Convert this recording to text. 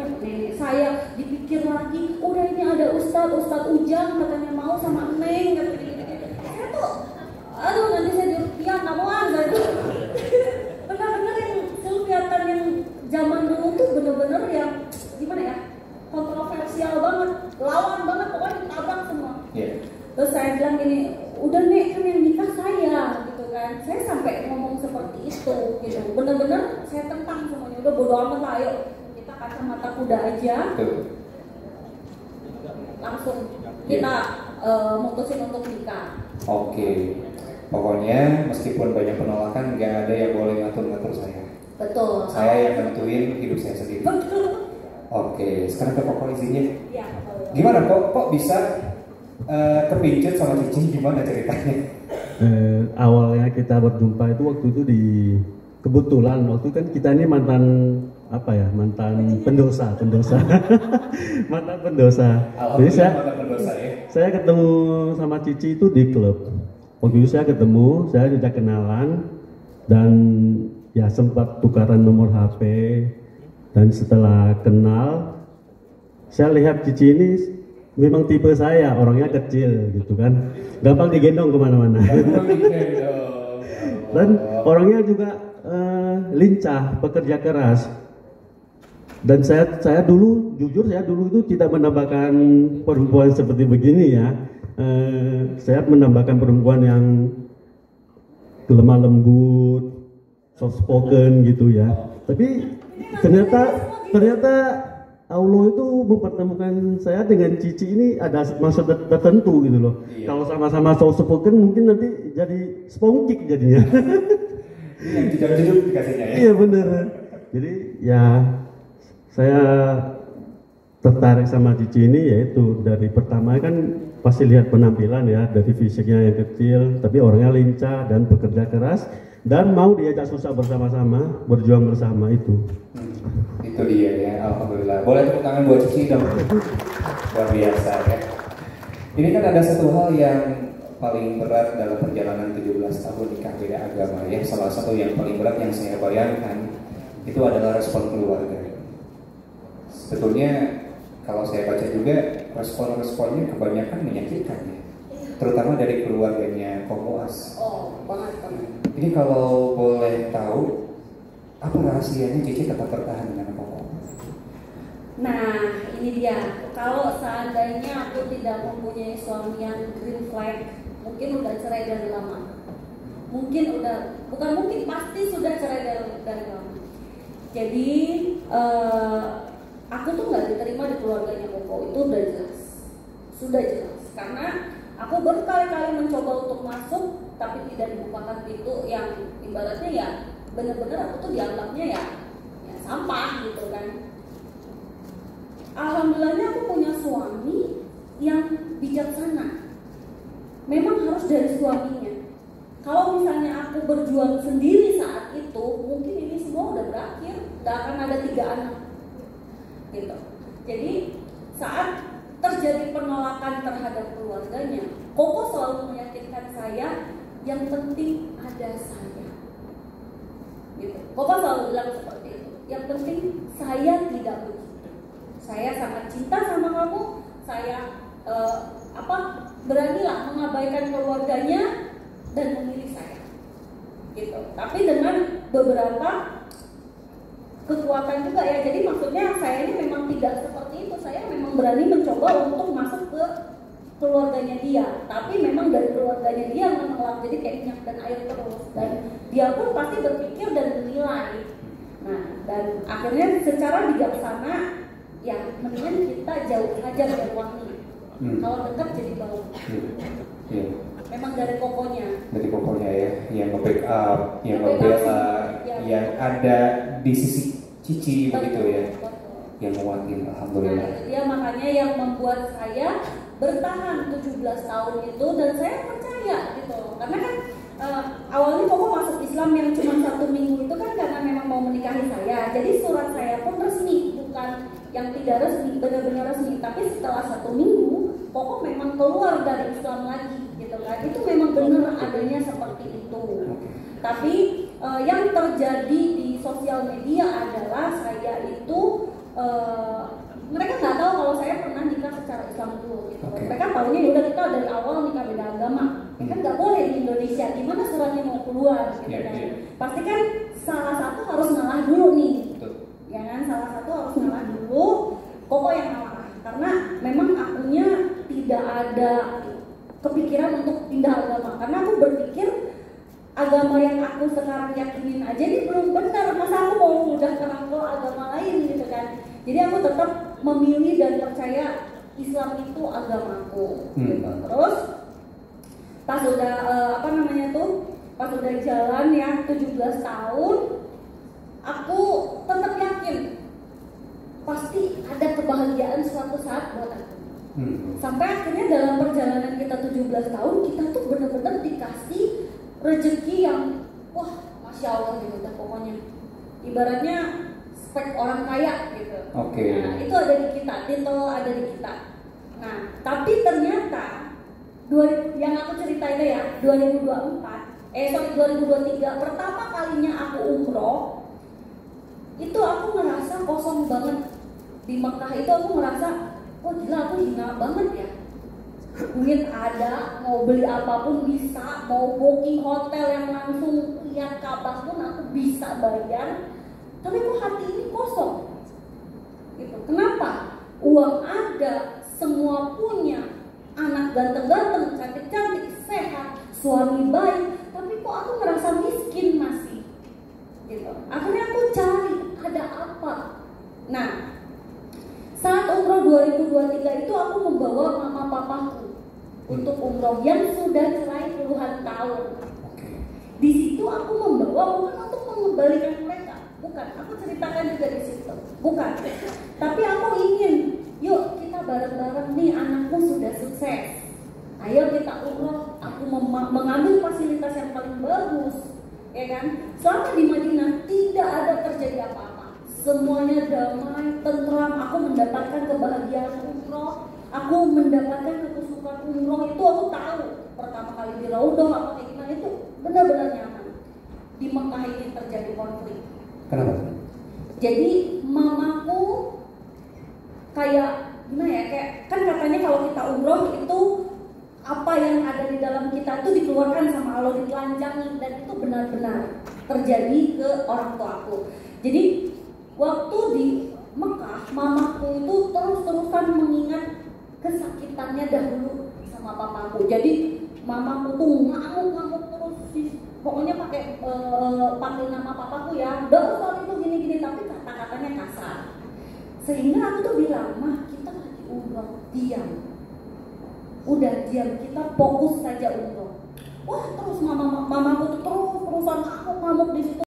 nenek saya dipikir lagi, udah ini ada Ustadz Ujang katanya mau sama Neng gitu. Saya tuh, aduh nanti saya dirupiah nggak mau gitu. Benar-benar yang kelihatan yang zaman dulu tuh bener-bener yang gimana ya, kontroversial banget, lawan banget, pokoknya ditabrak semua. Terus saya bilang gini, udah Nek kan yang nikah saya gitu kan. Saya sampai ngomong seperti itu gitu. Bener-bener saya tentang semuanya, udah bodo amat lah, ayo kita kacamata kuda aja. Langsung kita mutusin untuk nikah. Oke. Pokoknya meskipun banyak penolakan, nggak ada yang boleh ngatur-ngatur saya. Betul. Saya yang nentuin hidup saya sendiri. Betul. Oke, sekarang ke Koko izinnya. Ya, gimana kok bisa kepincut sama Cici, gimana ceritanya? Awalnya kita berjumpa itu waktu itu di kebetulan waktu kan kita ini mantan pendosa mantan pendosa. Jadi saya ketemu sama Cici itu di klub. Waktu itu saya ketemu, saya sudah kenalan dan ya sempat tukaran nomor HP. Dan setelah kenal, saya lihat Cici ini memang tipe saya, orangnya kecil gitu kan, gampang digendong kemana-mana. Dan orangnya juga lincah, bekerja keras. Dan saya dulu, jujur saya dulu itu tidak menambahkan perempuan seperti begini ya. Saya menambahkan perempuan yang lemah lembut, soft spoken gitu ya. Tapi ternyata Allah itu mempertemukan saya dengan Cici ini ada maksud tertentu gitu loh. Iya. Kalau sama-sama soft spoken mungkin nanti jadi spongkik jadinya. Yang jujur dikasihnya ya. Iya bener. Jadi ya saya tertarik sama Cici ini yaitu dari pertama kan pasti lihat penampilan ya, dari fisiknya yang kecil tapi orangnya lincah dan bekerja keras dan mau diajak susah bersama-sama, berjuang bersama itu. Itu dia ya, alhamdulillah. Boleh tepuk tangan buat Cici dong. Luar biasa ya. Ini kan ada satu hal yang paling berat dalam perjalanan 17 tahun nikah beda agama ya. Salah satu yang paling berat yang saya bayangkan itu adalah respon keluarga. Sebetulnya kalau saya baca juga respon-responnya kebanyakan menyakitkan ya. Terutama dari keluarganya Komuas. Oh, banget. Ini kalau boleh tahu, apa rahasianya Cici tetap bertahan dengan Koko? Nah, ini dia. Kalau seandainya aku tidak mempunyai suami yang green flag, mungkin udah cerai dari lama. Pasti sudah cerai dari lama. Jadi, aku tuh nggak diterima di keluarganya Koko, itu sudah jelas. Karena aku berkali-kali mencoba untuk masuk, tapi tidak dibukakan pintu yang ibaratnya ya benar-benar aku tuh dianggapnya ya sampah gitu kan. Alhamdulillahnya aku punya suami yang bijaksana. Memang harus dari suaminya. Kalau misalnya aku berjuang sendiri saat itu, mungkin ini semua udah berakhir, gak akan ada 3 anak gitu. Jadi saat terjadi penolakan terhadap keluarganya, Koko selalu meyakinkan saya, yang penting ada saya gitu. Koko selalu bilang seperti itu, yang penting saya tidak begitu, saya sangat cinta sama kamu, saya beranilah mengabaikan keluarganya dan memilih saya gitu. Tapi dengan beberapa kekuatan juga ya. Jadi maksudnya saya ini memang tidak seperti itu. Saya memang berani mencoba untuk masuk ke keluarganya dia. Tapi memang dari keluarganya dia menolak. Jadi kayak minyak dan air terus. Dan dia pun pasti berpikir dan menilai. Nah, dan akhirnya secara bijaksana ya mendingan kita jauh aja dari wangi. Kalau dekat jadi bau. Memang dari Kokonya. Dari Kokonya ya, yang nge-backup, yang ngebela, yang ada di sisi Cici begitu ya, yang menguatkan, alhamdulillah. Nah, dia makanya yang membuat saya bertahan 17 tahun itu, dan saya percaya gitu, karena kan awalnya Koko masuk Islam yang cuma 1 minggu itu kan karena memang mau menikahi saya, jadi surat saya pun resmi, bukan yang tidak resmi, benar-benar resmi. Tapi setelah 1 minggu, Koko memang keluar dari Islam lagi, gitu kan? Itu memang benar adanya seperti itu. Tapi yang terjadi di sosial media adalah saya itu taunya ya udah kita dari awal nikah beda agama. Ya kan nggak boleh di Indonesia. Gimana suratnya mau keluar gitu kan? Pasti kan salah satu harus ngalah dulu nih. Ya kan, salah satu harus ngalah dulu. Koko yang ngalah. Karena memang akunya tidak ada kepikiran untuk pindah agama. Karena aku berpikir agama yang aku sekarang yakinin aja ini belum benar, masa aku mau udah kerangkul agama lain gitu kan. Jadi aku tetap memilih dan percaya Islam itu agamaku gitu. Terus pas udah pas udah jalan ya 17 tahun, aku tetap yakin pasti ada kebahagiaan suatu saat buat aku. Sampai akhirnya dalam perjalanan kita 17 tahun, kita tuh benar-benar dikasih rezeki yang wah masya Allah gitu dah pokoknya, ibaratnya spek orang kaya gitu. Nah itu ada di kita, titel ada di kita. Nah tapi ternyata yang aku ceritain ya 2023 pertama kalinya aku umroh itu aku ngerasa kosong banget di Mekah. Itu aku ngerasa wah gila, aku hina banget ya. Duit ada, mau beli apapun bisa, mau booking hotel yang langsung lihat kapas pun aku bisa bayar. Tapi kok hati ini kosong gitu. Kenapa? Uang ada, semua punya, anak ganteng-ganteng, cantik-cantik, sehat, suami baik, tapi kok aku ngerasa miskin masih gitu. Akhirnya aku cari ada apa. Nah saat umroh 2023 itu aku membawa mama papaku untuk umroh yang sudah cerai puluhan tahun. Di situ aku membawa bukan untuk mengembalikan mereka, bukan. Aku ceritakan juga di situ, bukan. Tapi aku ingin, yuk kita bareng-bareng nih, anakku sudah sukses. Ayo kita umroh. Aku mengambil fasilitas yang paling bagus, ya kan? Selama di Madinah tidak ada terjadi apa-apa. Semuanya damai, tentram. Aku mendapatkan kebahagiaan umroh. Aku mendapatkan kesukaan umroh itu aku tahu. Pertama kali di Raudhah apa kayak gimana itu benar-benar nyaman. Di Mekah ini terjadi konflik. Kenapa? Jadi mamaku kayak gimana ya? Kayak kan katanya kalau kita umroh itu apa yang ada di dalam kita itu dikeluarkan sama Allah, ditelanjangi, dan itu benar-benar terjadi ke orang tuaku. Jadi waktu di Mekah, mamaku itu terus-terusan mengingat kesakitannya dahulu sama papaku. Jadi mamaku tuh ngamuk-ngamuk terus, pokoknya pakai panggil nama papaku ya, udah soal itu gini-gini, tapi kata-katanya kasar. Sehingga aku tuh bilang, mah kita lagi umroh, diam. Udah diam, kita fokus saja umroh. Wah terus mamaku tuh terus-terusan ngamuk-ngamuk di situ.